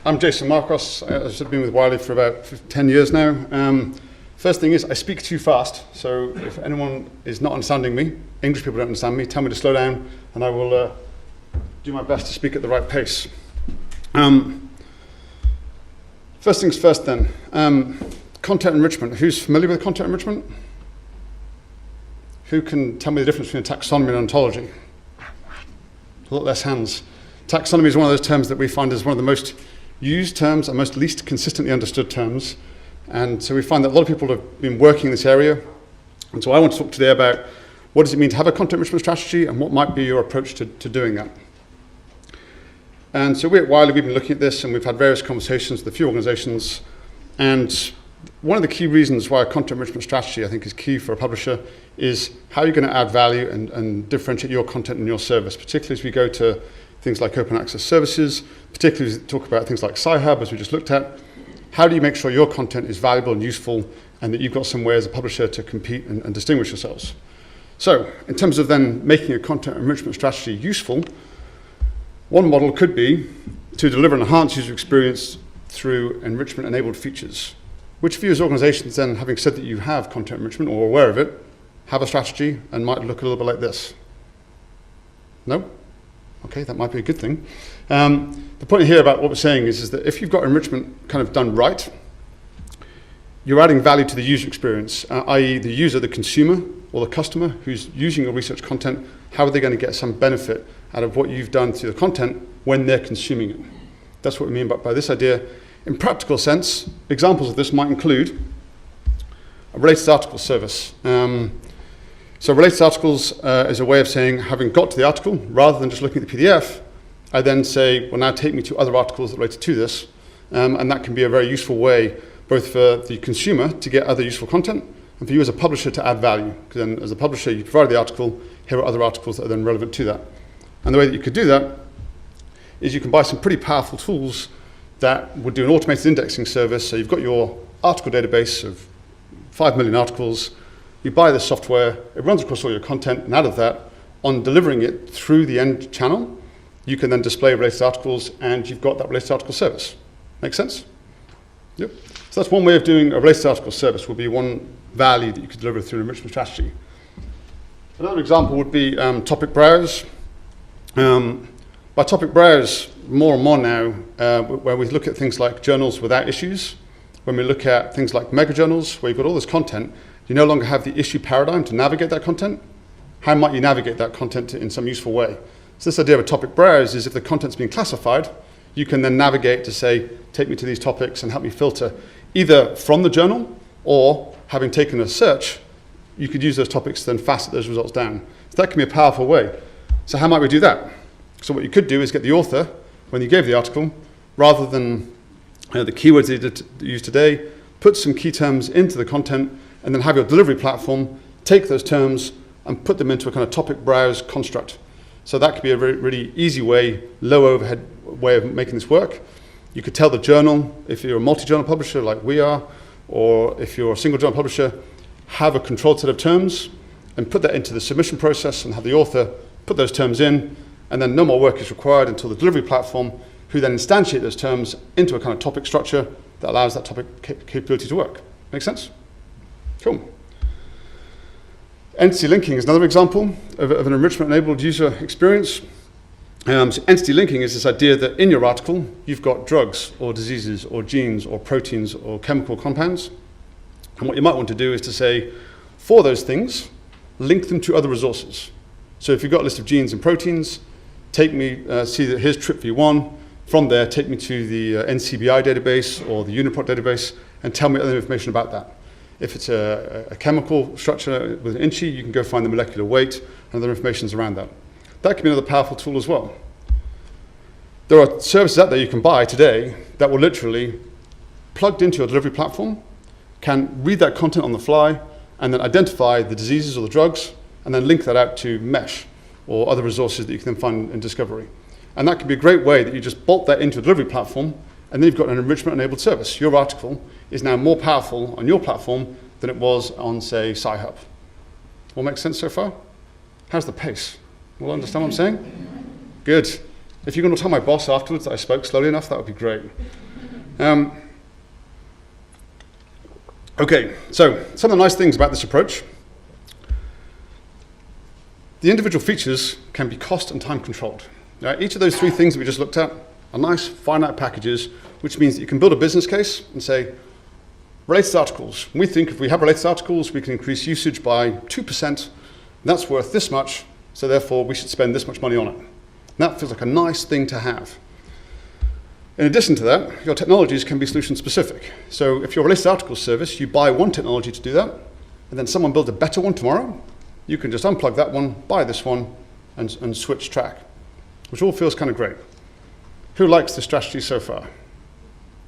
I'm Jason Markos. I've been with Wiley for about 10 years now. First thing is, I speak too fast, so if anyone is not understanding me, English people don't understand me, tell me to slow down, and I will do my best to speak at the right pace. First things first then, content enrichment. Who's familiar with content enrichment? Who can tell me the difference between taxonomy and ontology? A lot less hands. Taxonomy is one of those terms that we find is one of the most used terms and most least consistently understood terms. And so we find that a lot of people have been working in this area. And so I want to talk today about what does it mean to have a content enrichment strategy and what might be your approach to doing that. And so we at Wiley, we've been looking at this and we've had various conversations with a few organizations. And one of the key reasons why a content enrichment strategy, I think, is key for a publisher is how you're going to add value and differentiate your content and your service, particularly as we go to things like open access services, particularly as we talk about things like Sci-Hub, as we just looked at. How do you make sure your content is valuable and useful and that you've got some way as a publisher to compete and distinguish yourselves? So in terms of then making a content enrichment strategy useful, one model could be to deliver an enhanced user experience through enrichment-enabled features. Which of you as organizations then, having said that you have content enrichment or are aware of it, have a strategy and might look a little bit like this? No? Okay, that might be a good thing. The point here about what we're saying is that if you've got enrichment kind of done right, you're adding value to the user experience, i.e. the user, the consumer, or the customer who's using your research content. How are they going to get some benefit out of what you've done through the content when they're consuming it? That's what we mean by this idea. In practical sense, examples of this might include a related article service. So related articles is a way of saying, having got to the article, rather than just looking at the PDF, I then say, well, now take me to other articles related to this. And that can be a very useful way, both for the consumer to get other useful content, and for you as a publisher to add value. Because then as a publisher, you provide the article, here are other articles that are then relevant to that. And the way that you could do that is you can buy some pretty powerful tools that would do an automated indexing service. So you've got your article database of 5 million articles. You buy this software, it runs across all your content, and out of that, on delivering it through the end channel, you can then display related articles, and you've got that related article service. Make sense? Yep. So that's one way of doing a related article service, would be one value that you could deliver through an enrichment strategy. Another example would be topic browse. By topic browse, more and more now, where we look at things like journals without issues, when we look at things like mega journals, where you've got all this content, you no longer have the issue paradigm to navigate that content. How might you navigate that content in some useful way? So this idea of a topic browse is if the content's being classified, you can then navigate to say, take me to these topics and help me filter, either from the journal or having taken a search, you could use those topics to then facet those results down. So that can be a powerful way. So how might we do that? So what you could do is get the author, when you gave the article, rather than the keywords they use today, put some key terms into the content and then have your delivery platform take those terms and put them into a kind of topic browse construct. So that could be a really easy way, low overhead way of making this work. You could tell the journal, if you're a multi-journal publisher like we are, or if you're a single journal publisher, have a controlled set of terms and put that into the submission process and have the author put those terms in, and then no more work is required until the delivery platform, who then instantiate those terms into a kind of topic structure that allows that topic capability to work. Make sense? Cool. Entity linking is another example of an enrichment-enabled user experience. So entity linking is this idea that in your article, you've got drugs or diseases or genes or proteins or chemical compounds. And what you might want to do is to say, for those things, link them to other resources. So if you've got a list of genes and proteins, take me, see that here's TripV1. From there, take me to the NCBI database or the Uniprot database and tell me other information about that. If it's a chemical structure with an INCHI, you can go find the molecular weight and other information around that. That can be another powerful tool as well. There are services out there you can buy today that will literally, plugged into your delivery platform, can read that content on the fly and then identify the diseases or the drugs and then link that out to Mesh or other resources that you can then find in Discovery. And that can be a great way that you just bolt that into a delivery platform, and then you've got an enrichment-enabled service. Your article is now more powerful on your platform than it was on, say, Sci-Hub. All make sense so far? How's the pace? All understand what I'm saying? Good. If you're going to tell my boss afterwards that I spoke slowly enough, that would be great. Okay, so some of the nice things about this approach. The individual features can be cost and time controlled. Each of those three things that we just looked at are nice finite packages, which means that you can build a business case and say, related articles. We think if we have related articles, we can increase usage by 2%, and that's worth this much, so therefore we should spend this much money on it. And that feels like a nice thing to have. In addition to that, your technologies can be solution specific. So if you're a related articles service, you buy one technology to do that, and then someone builds a better one tomorrow, you can just unplug that one, buy this one, and switch track, which all feels kind of great. Who likes the strategy so far?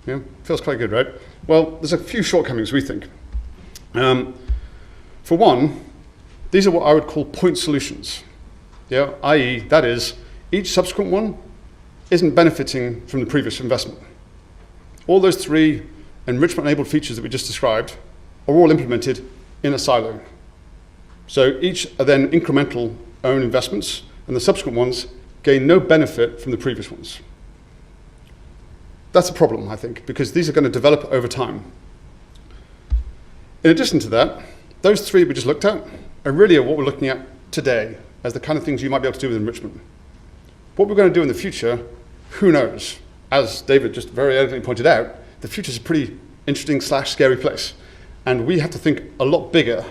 Yeah, feels quite good, right? Well, there's a few shortcomings, we think. For one, these are what I would call point solutions. Yeah, i.e., that is, each subsequent one isn't benefiting from the previous investment. All those three enrichment-enabled features that we just described are all implemented in a silo. So each are then incremental own investments, and the subsequent ones gain no benefit from the previous ones. That's a problem, I think, because these are going to develop over time. In addition to that, those three we just looked at are really what we're looking at today as the kind of things you might be able to do with enrichment. What we're going to do in the future, who knows? As David just very elegantly pointed out, the future is a pretty interesting / scary place. And we have to think a lot bigger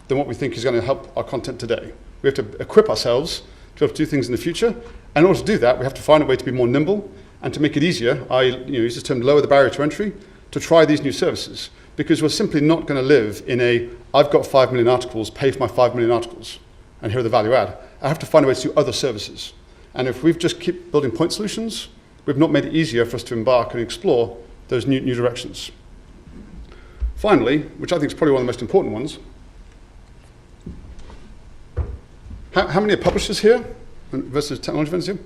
than what we think is going to help our content today. We have to equip ourselves to be able to do things in the future. And in order to do that, we have to find a way to be more nimble and to make it easier, I use this term, lower the barrier to entry, to try these new services. Because we're simply not going to live in a, I've got 5 million articles, pay for my 5 million articles, and here are the value add. I have to find a way to do other services. And if we've just keep building point solutions, we've not made it easier for us to embark and explore those new directions. Finally, which I think is probably one of the most important ones, how many are publishers here versus technology vendors here?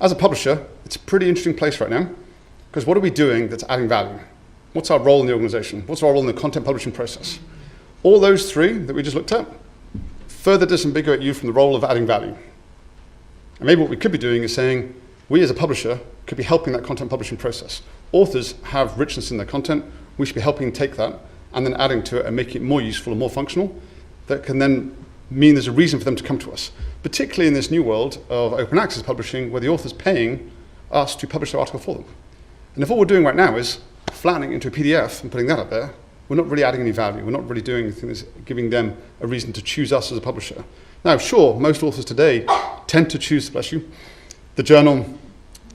As a publisher, it's a pretty interesting place right now, because what are we doing that's adding value? What's our role in the organization? What's our role in the content publishing process? All those three that we just looked at further disambiguate you from the role of adding value. And maybe what we could be doing is saying, we as a publisher could be helping that content publishing process. Authors have richness in their content. We should be helping take that and then adding to it and making it more useful and more functional. That can then mean there's a reason for them to come to us, particularly in this new world of open access publishing where the author's paying us to publish their article for them. And if all we're doing right now is flattening into a PDF and putting that up there, we're not really adding any value. We're not really doing anything that's giving them a reason to choose us as a publisher. Now, sure, most authors today tend to choose, bless you, the journal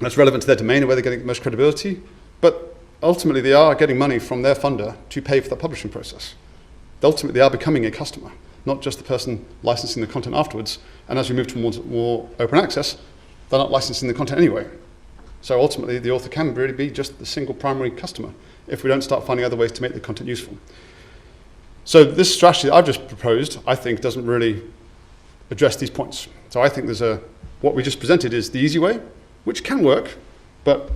that's relevant to their domain and where they're getting the most credibility, but ultimately they are getting money from their funder to pay for the publishing process. Ultimately, they are becoming a customer, not just the person licensing the content afterwards. And as we move towards more open access, they're not licensing the content anyway. So ultimately, the author can really be just the single primary customer if we don't start finding other ways to make the content useful. So this strategy that I've just proposed, I think, doesn't really address these points. So I think what we just presented is the easy way, which can work, but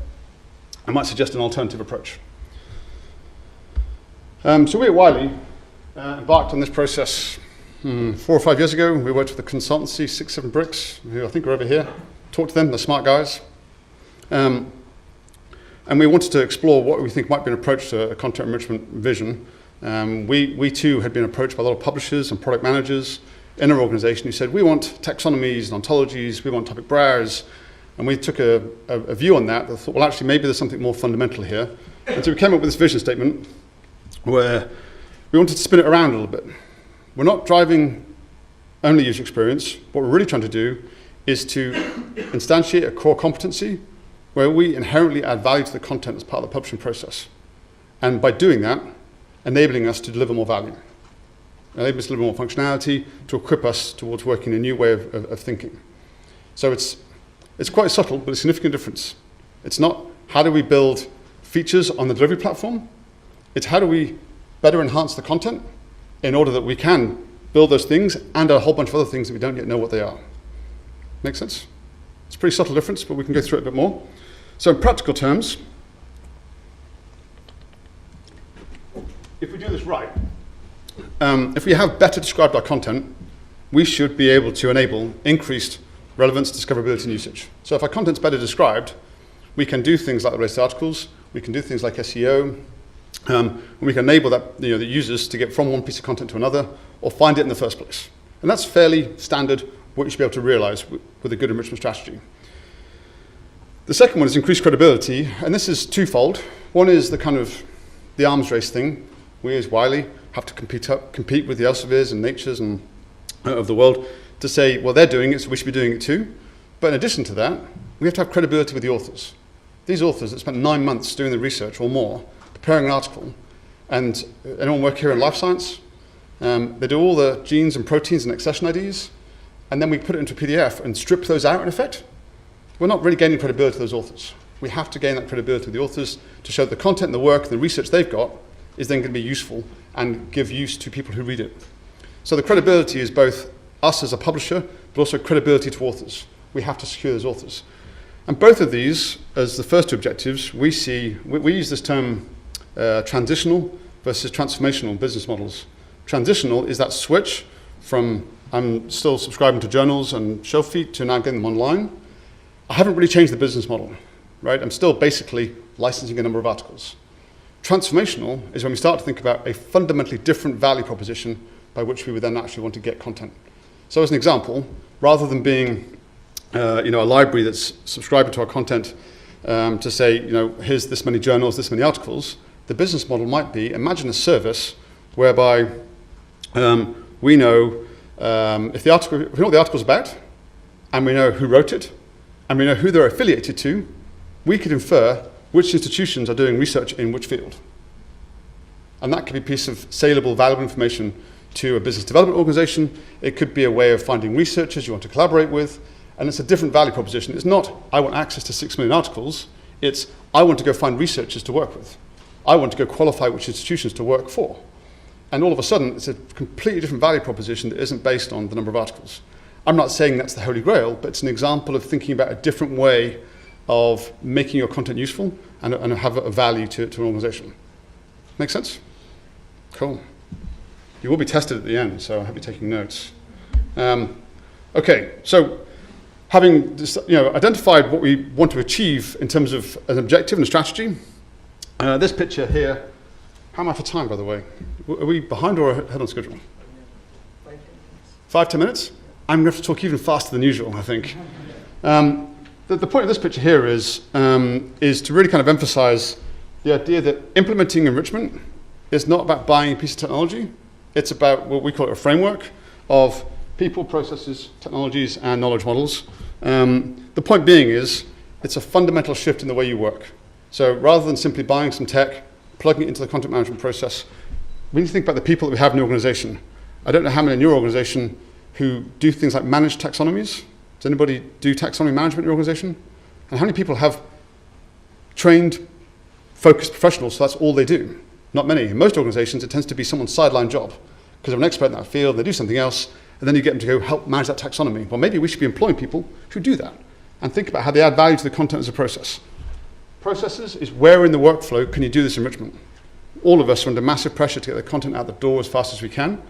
I might suggest an alternative approach. So we at Wiley embarked on this process 4 or 5 years ago. We worked with a consultancy, 6, 7 Bricks, who I think are over here. Talked to them, they're smart guys. And we wanted to explore what we think might be an approach to a content enrichment vision. We too had been approached by a lot of publishers and product managers in our organization who said, we want taxonomies and ontologies, we want topic browsers. And we took a view on that. I thought, well, actually, maybe there's something more fundamental here. And so we came up with this vision statement where we wanted to spin it around a little bit. We're not driving only user experience. What we're really trying to do is to instantiate a core competency where we inherently add value to the content as part of the publishing process. And by doing that, enabling us to deliver more value, enabling us to deliver more functionality, to equip us towards working a new way of thinking. So it's quite subtle, but a significant difference. It's not how do we build features on the delivery platform. It's how do we better enhance the content in order that we can build those things and a whole bunch of other things that we don't yet know what they are. Make sense? It's a pretty subtle difference, but we can go through it a bit more. So in practical terms, if we do this right, if we have better described our content, we should be able to enable increased relevance, discoverability, and usage. So if our content's better described, we can do things like the related articles, we can do things like SEO, and we can enable that, the users to get from one piece of content to another, or find it in the first place. And that's fairly standard, what you should be able to realize with a good enrichment strategy. The second one is increased credibility, and this is twofold. One is the kind of the arms race thing. We as Wiley have to compete with the Elsevier's and Nature's and of the world to say, well, they're doing it, so we should be doing it too. But in addition to that, we have to have credibility with the authors. These authors that spent 9 months doing the research or more, preparing an article, and anyone work here in life science, they do all the genes and proteins and accession IDs, and then we put it into a PDF and strip those out in effect. We're not really gaining credibility to those authors. We have to gain that credibility with the authors to show that the content and the work and the research they've got is then going to be useful and give use to people who read it. So the credibility is both us as a publisher, but also credibility to authors. We have to secure those authors. And both of these, as the first two objectives, we use this term transitional versus transformational business models. Transitional is that switch from I'm still subscribing to journals and shelf feed to now getting them online. I haven't really changed the business model, right? I'm still basically licensing a number of articles. Transformational is when we start to think about a fundamentally different value proposition by which we would then actually want to get content. So as an example, rather than being a library that's subscribing to our content to say, here's this many journals, this many articles, the business model might be, imagine a service whereby we know if we know what the article's about, and we know who wrote it, and we know who they're affiliated to, we could infer which institutions are doing research in which field. And that could be a piece of saleable, valuable information to a business development organization. It could be a way of finding researchers you want to collaborate with, and it's a different value proposition. It's not, I want access to 6 million articles. It's, I want to go find researchers to work with. I want to go qualify which institutions to work for. And all of a sudden, it's a completely different value proposition that isn't based on the number of articles. I'm not saying that's the holy grail, but it's an example of thinking about a different way of making your content useful and have a value to an organization. Make sense? Cool. You will be tested at the end, so I hope you're taking notes. Okay, so having identified what we want to achieve in terms of an objective and a strategy, this picture here, how am I for time, by the way? Are we behind or ahead on schedule? 5 to 10 minutes? I'm going to have to talk even faster than usual, I think. The point of this picture here is to really kind of emphasize the idea that implementing enrichment is not about buying a piece of technology. It's about what we call a framework of people, processes, technologies, and knowledge models. The point being is it's a fundamental shift in the way you work. So rather than simply buying some tech, plugging it into the content management process, we need to think about the people that we have in the organization. I don't know how many in your organization who do things like manage taxonomies. Does anybody do taxonomy management in your organization? And how many people have trained, focused professionals, so that's all they do? Not many. In most organizations, it tends to be someone's sideline job because they're an expert in that field, they do something else, and then you get them to go help manage that taxonomy. Well, maybe we should be employing people who do that and think about how they add value to the content as a process. Processes is where in the workflow can you do this enrichment? All of us are under massive pressure to get the content out the door as fast as we can.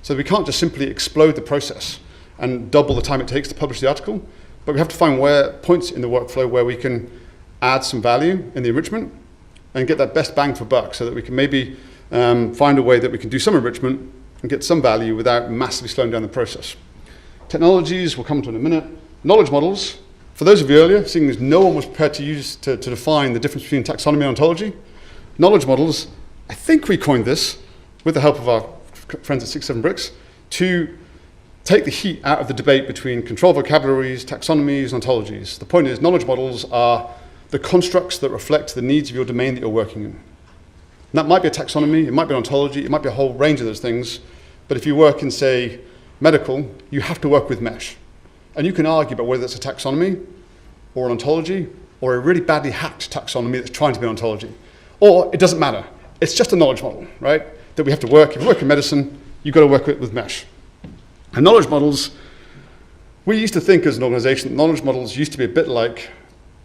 So we can't just simply explode the process and double the time it takes to publish the article, but we have to find points in the workflow where we can add some value in the enrichment and get that best bang for buck so that we can maybe find a way that we can do some enrichment and get some value without massively slowing down the process. Technologies, we'll come to in a minute. Knowledge models, for those of you earlier, seeing as no one was prepared to define the difference between taxonomy and ontology, knowledge models, I think we coined this with the help of our friends at 6-7 Bricks to take the heat out of the debate between controlled vocabularies, taxonomies, and ontologies. The point is, knowledge models are the constructs that reflect the needs of your domain that you're working in. And that might be a taxonomy, it might be an ontology, it might be a whole range of those things, but if you work in, say, medical, you have to work with mesh. And you can argue about whether it's a taxonomy or an ontology or a really badly hacked taxonomy that's trying to be an ontology. Or it doesn't matter. It's just a knowledge model, right? That we have to work. If you work in medicine, you've got to work with mesh. And knowledge models, we used to think as an organization that knowledge models used to be a bit like,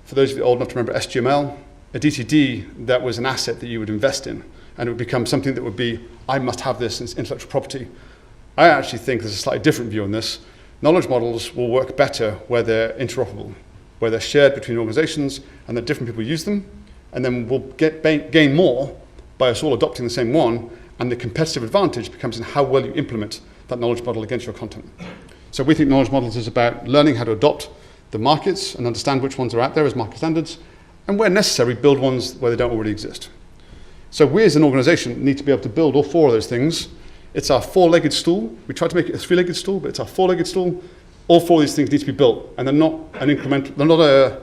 for those of you old enough to remember SGML, a DTD that was an asset that you would invest in. And it would become something that would be, I must have this, it's intellectual property. I actually think there's a slightly different view on this, knowledge models will work better where they're interoperable, where they're shared between organizations and that different people use them, and then we'll gain more by us all adopting the same one, and the competitive advantage becomes in how well you implement that knowledge model against your content. So we think knowledge models is about learning how to adopt the markets and understand which ones are out there as market standards, and where necessary, build ones where they don't already exist. So we as an organization need to be able to build all four of those things. It's our four-legged stool. We try to make it a three-legged stool, but it's our four-legged stool. All four of these things need to be built, and they're not an incremental, they're not a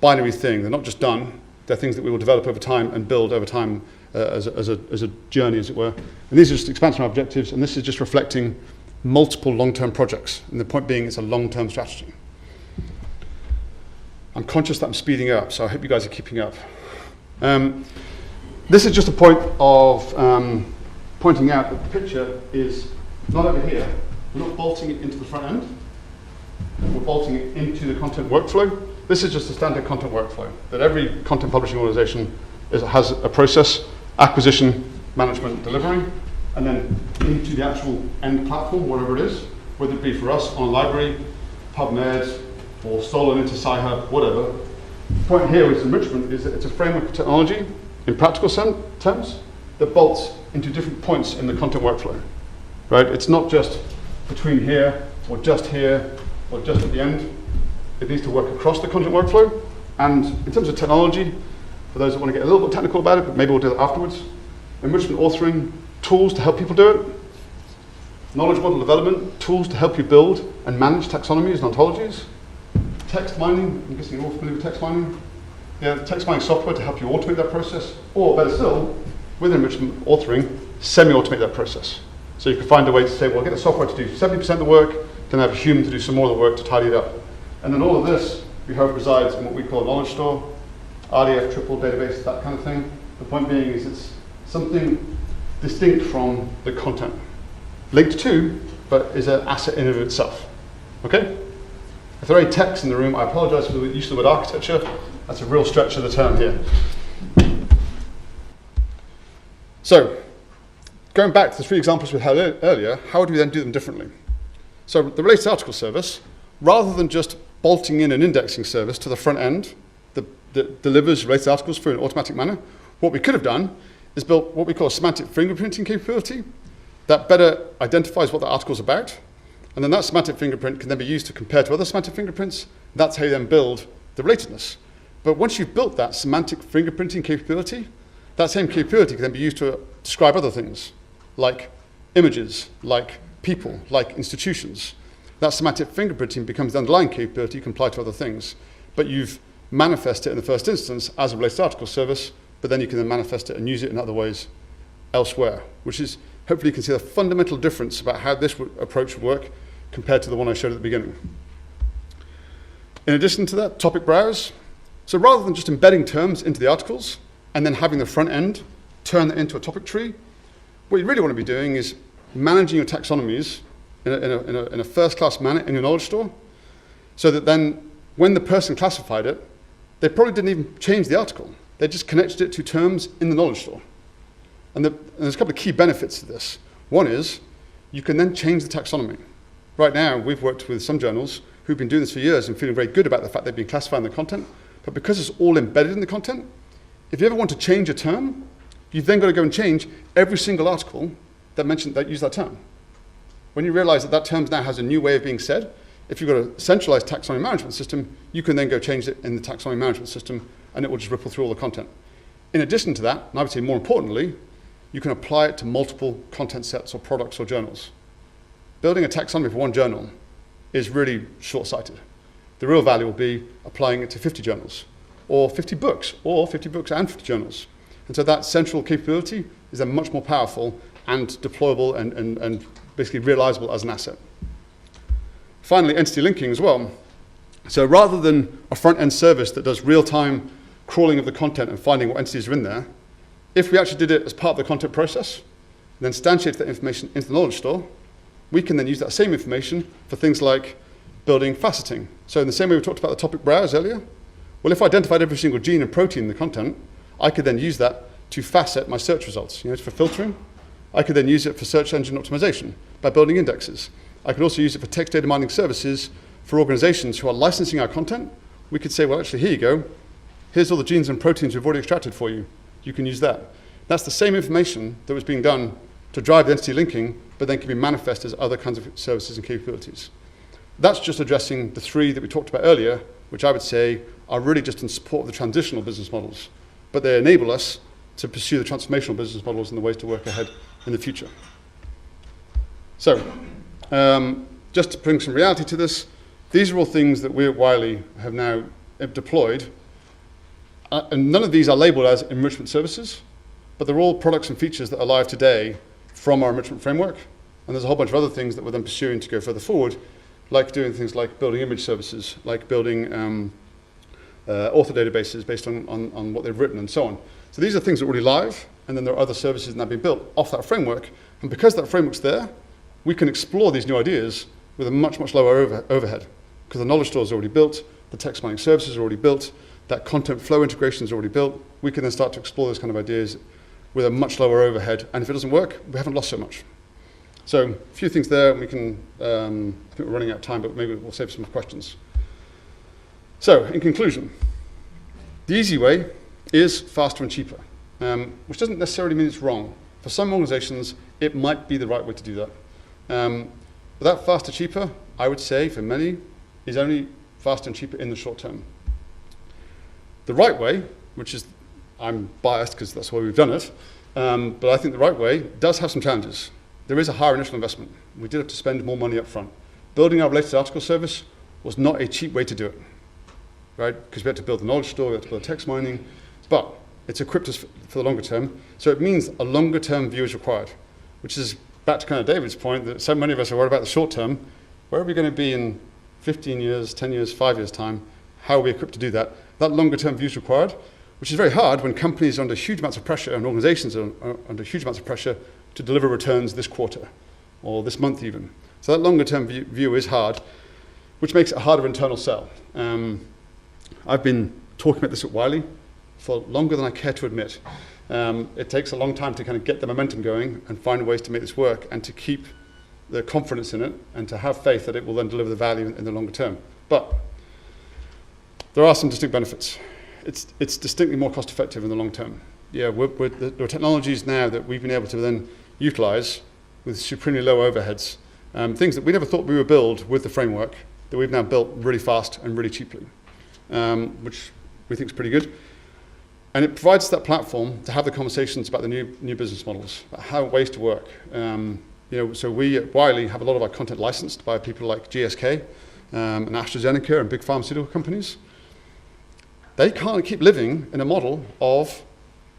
binary thing. They're not just done. They're things that we will develop over time and build over time as a journey, as it were. And these are just expansion objectives, and this is just reflecting multiple long-term projects. And the point being, it's a long-term strategy. I'm conscious that I'm speeding up, so I hope you guys are keeping up. This is just a point of pointing out that the picture is not over here. We're not bolting it into the front end. We're bolting it into the content workflow. This is just a standard content workflow that every content publishing organization has a process: acquisition, management, delivery, and then into the actual end platform, whatever it is, whether it be for us on a library, PubMed, or stolen into Sci-Hub, whatever. The point here with enrichment is that it's a framework of technology in practical terms that bolts into different points in the content workflow, right? It's not just between here, or just at the end. It needs to work across the content workflow. And in terms of technology, for those that want to get a little bit technical about it, but maybe we'll do that afterwards, enrichment authoring, tools to help people do it, knowledge model development, tools to help you build and manage taxonomies and ontologies, text mining, I'm guessing you're all familiar with text mining. Yeah, text mining software to help you automate that process, or better still, with enrichment authoring, semi-automate that process. So you can find a way to say, well, get the software to do 70% of the work, then have a human to do some more of the work to tidy it up. And then all of this, we hope, resides in what we call a knowledge store, RDF, triple database, that kind of thing. The point being is it's something distinct from the content. Linked to, but is an asset in and of itself. Okay? If there are any techs in the room, I apologize for the use of the word architecture. That's a real stretch of the term here. So, going back to the three examples we had earlier, how would we then do them differently? So the related article service, rather than just bolting in an indexing service to the front end that delivers related articles through an automatic manner, what we could have done is built what we call a semantic fingerprinting capability that better identifies what the article's about. And then that semantic fingerprint can then be used to compare to other semantic fingerprints. That's how you then build the relatedness. But once you've built that semantic fingerprinting capability, that same capability can then be used to describe other things, like images, like people, like institutions. That semantic fingerprinting becomes the underlying capability, you can apply to other things. But you've manifested it in the first instance as a related article service, but then you can then manifest it and use it in other ways elsewhere, which is, hopefully you can see the fundamental difference about how this approach would work compared to the one I showed at the beginning. In addition to that, topic browse. So rather than just embedding terms into the articles and then having the front end turn that into a topic tree, what you really want to be doing is managing your taxonomies in a first-class manner in your knowledge store, so that then when the person classified it, they probably didn't even change the article. They just connected it to terms in the knowledge store. And there's a couple of key benefits to this. One is you can then change the taxonomy. Right now, we've worked with some journals who've been doing this for years and feeling very good about the fact they've been classifying the content, but because it's all embedded in the content, if you ever want to change a term, you've then got to go and change every single article that use that term. When you realize that term now has a new way of being said, if you've got a centralized taxonomy management system, you can then go change it in the taxonomy management system, and it will just ripple through all the content. In addition to that, and I would say more importantly, you can apply it to multiple content sets or products or journals. Building a taxonomy for one journal is really short-sighted. The real value will be applying it to 50 journals, or 50 books, or 50 books and 50 journals. And so that central capability is then much more powerful and deployable and basically realizable as an asset. Finally, entity linking as well. So rather than a front-end service that does real-time crawling of the content and finding what entities are in there, if we actually did it as part of the content process, then instantiate that information into the knowledge store, we can then use that same information for things like building faceting. So in the same way we talked about the topic browse earlier, well, if I identified every single gene and protein in the content, I could then use that to facet my search results, for filtering. I could then use it for search engine optimization by building indexes. I could also use it for text data mining services for organizations who are licensing our content. We could say, well, actually, here you go. Here's all the genes and proteins we've already extracted for you. You can use that. That's the same information that was being done to drive the entity linking, but then can be manifest as other kinds of services and capabilities. That's just addressing the three that we talked about earlier, which I would say are really just in support of the transitional business models. But they enable us to pursue the transformational business models and the ways to work ahead in the future. So, just to bring some reality to this, these are all things that we at Wiley have now deployed. And none of these are labeled as enrichment services, but they're all products and features that are live today from our enrichment framework. And there's a whole bunch of other things that we're then pursuing to go further forward, like doing things like building image services, like building author databases based on what they've written and so on. So these are things that are already live, and then there are other services that have been built off that framework. And because that framework's there, we can explore these new ideas with a much, much lower overhead, because the knowledge store is already built, the text mining services are already built, that content flow integration is already built. We can then start to explore those kind of ideas with a much lower overhead. And if it doesn't work, we haven't lost so much. So a few things there. We can, I think we're running out of time, but maybe we'll save some questions. So in conclusion, the easy way is faster and cheaper, which doesn't necessarily mean it's wrong. For some organizations, it might be the right way to do that. But that faster, cheaper, I would say for many, is only faster and cheaper in the short term. The right way, which is, I'm biased because that's why we've done it, but I think the right way does have some challenges. There is a higher initial investment. We did have to spend more money up front. Building our related article service was not a cheap way to do it, right? Because we had to build the knowledge store, we had to build text mining, but it's equipped us for the longer term. So it means a longer term view is required, which is back to kind of David's point that so many of us are worried about the short term. Where are we going to be in 15 years, 10 years, 5 years' time? How are we equipped to do that? That longer term view is required, which is very hard when companies are under huge amounts of pressure and organizations are under huge amounts of pressure to deliver returns this quarter or this month even. So that longer term view is hard, which makes it a harder internal sell. I've been talking about this at Wiley for longer than I care to admit. It takes a long time to kind of get the momentum going and find ways to make this work and to keep the confidence in it and to have faith that it will then deliver the value in the longer term. But there are some distinct benefits. It's distinctly more cost effective in the long term. Yeah, there are technologies now that we've been able to then utilize with supremely low overheads, things that we never thought we would build with the framework that we've now built really fast and really cheaply, which we think is pretty good. And it provides that platform to have the conversations about the new business models, about how ways to work. So we at Wiley have a lot of our content licensed by people like GSK and AstraZeneca and big pharmaceutical companies. They can't keep living in a model of,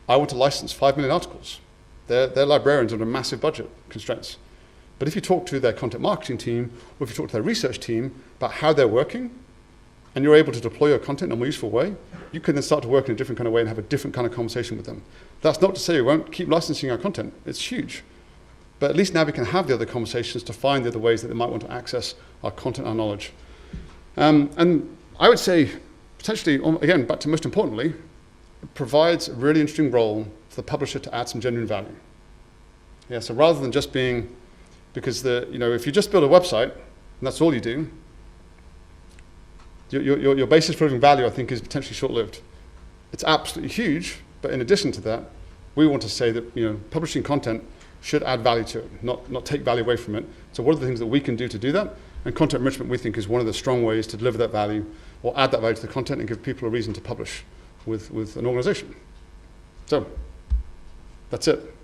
I want to license 5 million articles. Their librarians are under massive budget constraints. But if you talk to their content marketing team, or if you talk to their research team about how they're working, and you're able to deploy your content in a more useful way, you can then start to work in a different kind of way and have a different kind of conversation with them. That's not to say we won't keep licensing our content. It's huge. But at least now we can have the other conversations to find the other ways that they might want to access our content, our knowledge. And I would say, potentially, again, back to most importantly, it provides a really interesting role for the publisher to add some genuine value. Yeah, so rather than just being, because if you just build a website and that's all you do, your basis for delivering value, I think, is potentially short-lived. It's absolutely huge, but in addition to that, we want to say that publishing content should add value to it, not take value away from it. So what are the things that we can do to do that? And content enrichment, we think, is one of the strong ways to deliver that value or add that value to the content and give people a reason to publish with an organization. So that's it.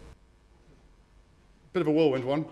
Bit of a whirlwind one.